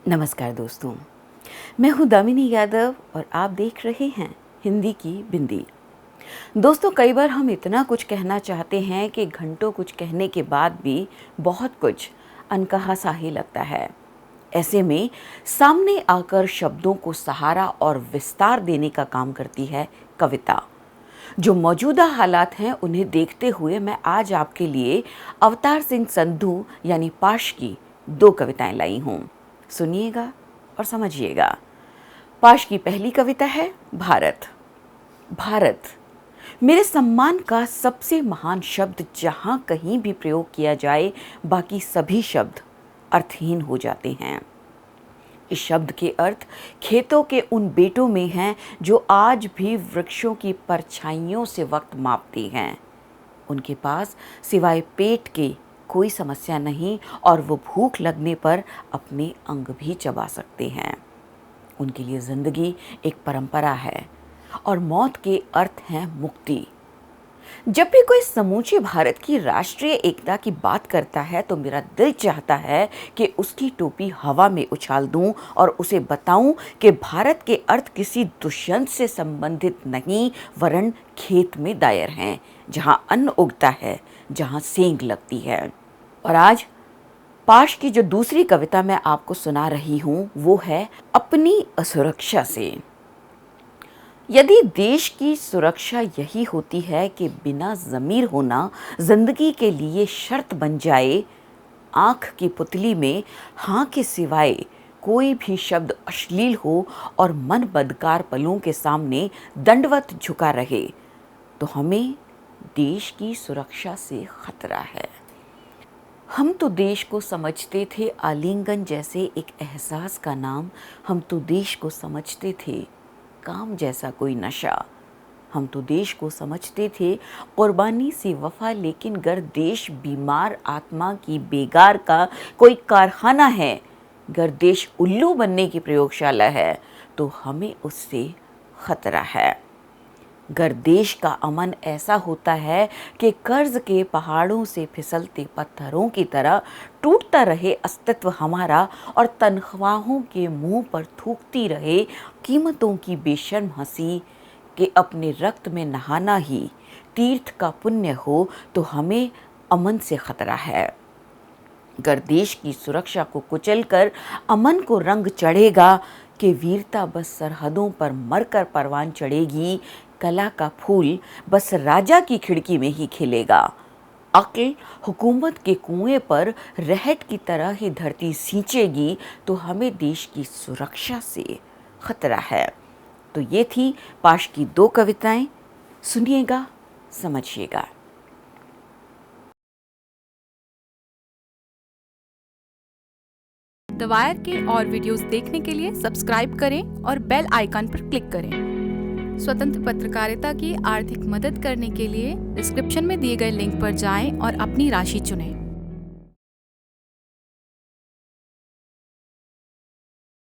नमस्कार दोस्तों, मैं हूँ दामिनी यादव और आप देख रहे हैं हिंदी की बिंदी। दोस्तों, कई बार हम इतना कुछ कहना चाहते हैं कि घंटों कुछ कहने के बाद भी बहुत कुछ अनकहा सा ही लगता है। ऐसे में सामने आकर शब्दों को सहारा और विस्तार देने का काम करती है कविता। जो मौजूदा हालात हैं उन्हें देखते हुए मैं आज आपके लिए अवतार सिंह संधू यानी पाश की 2 कविताएं लाई हूँ। सुनिएगा और समझिएगा। पाश की पहली कविता है भारत। भारत मेरे सम्मान का सबसे महान शब्द जहाँ कहीं भी प्रयोग किया जाए, बाकी सभी शब्द अर्थहीन हो जाते हैं। इस शब्द के अर्थ खेतों के उन बेटों में हैं जो आज भी वृक्षों की परछाइयों से वक्त मापती हैं। उनके पास सिवाय पेट के कोई समस्या नहीं और वो भूख लगने पर अपने अंग भी चबा सकते हैं। उनके लिए जिंदगी एक परंपरा है और मौत के अर्थ हैं मुक्ति। जब भी कोई समूचे भारत की राष्ट्रीय एकता की बात करता है तो मेरा दिल चाहता है कि उसकी टोपी हवा में उछाल दूं और उसे बताऊं कि भारत के अर्थ किसी दुष्यंत से संबंधित नहीं, वरन खेत में दायर हैं, जहां अन्न उगता है, जहां सेंध लगती है। और आज पाश की जो दूसरी कविता मैं आपको सुना रही हूं वो है अपनी असुरक्षा से। यदि देश की सुरक्षा यही होती है कि बिना ज़मीर होना जिंदगी के लिए शर्त बन जाए, आँख की पुतली में हाँ के सिवाय कोई भी शब्द अश्लील हो और मन बदकार पलों के सामने दंडवत झुका रहे, तो हमें देश की सुरक्षा से खतरा है। हम तो देश को समझते थे आलिंगन जैसे एक एहसास का नाम, हम तो देश को समझते थे काम जैसा कोई नशा, हम तो देश को समझते थे कुर्बानी से वफा, लेकिन गर देश बीमार आत्मा की बेगार का कोई कारखाना है, गर देश उल्लू बनने की प्रयोगशाला है, तो हमें उससे खतरा है। गर देश का अमन ऐसा होता है कि कर्ज के पहाड़ों से फिसलते पत्थरों की तरह टूटता रहे अस्तित्व हमारा और तनख्वाहों के मुंह पर थूकती रहे कीमतों की बेशर्म हंसी, कि अपने रक्त में नहाना ही तीर्थ का पुण्य हो, तो हमें अमन से खतरा है। गर देश की सुरक्षा को कुचलकर अमन को रंग चढ़ेगा, कि वीरता बस सरहदों पर मरकर परवान चढ़ेगी, कला का फूल बस राजा की खिड़की में ही खिलेगा, अक्ल हुकूमत के कुएं पर रहट की तरह ही धरती सींचेगी, तो हमें देश की सुरक्षा से खतरा है। तो ये थी पाश की 2 कविताएं। सुनिएगा, समझिएगा। द वायर के और वीडियोस देखने के लिए सब्सक्राइब करें और बेल आइकन पर क्लिक करें। स्वतंत्र पत्रकारिता की आर्थिक मदद करने के लिए डिस्क्रिप्शन में दिए गए लिंक पर जाएं और अपनी राशि चुनें।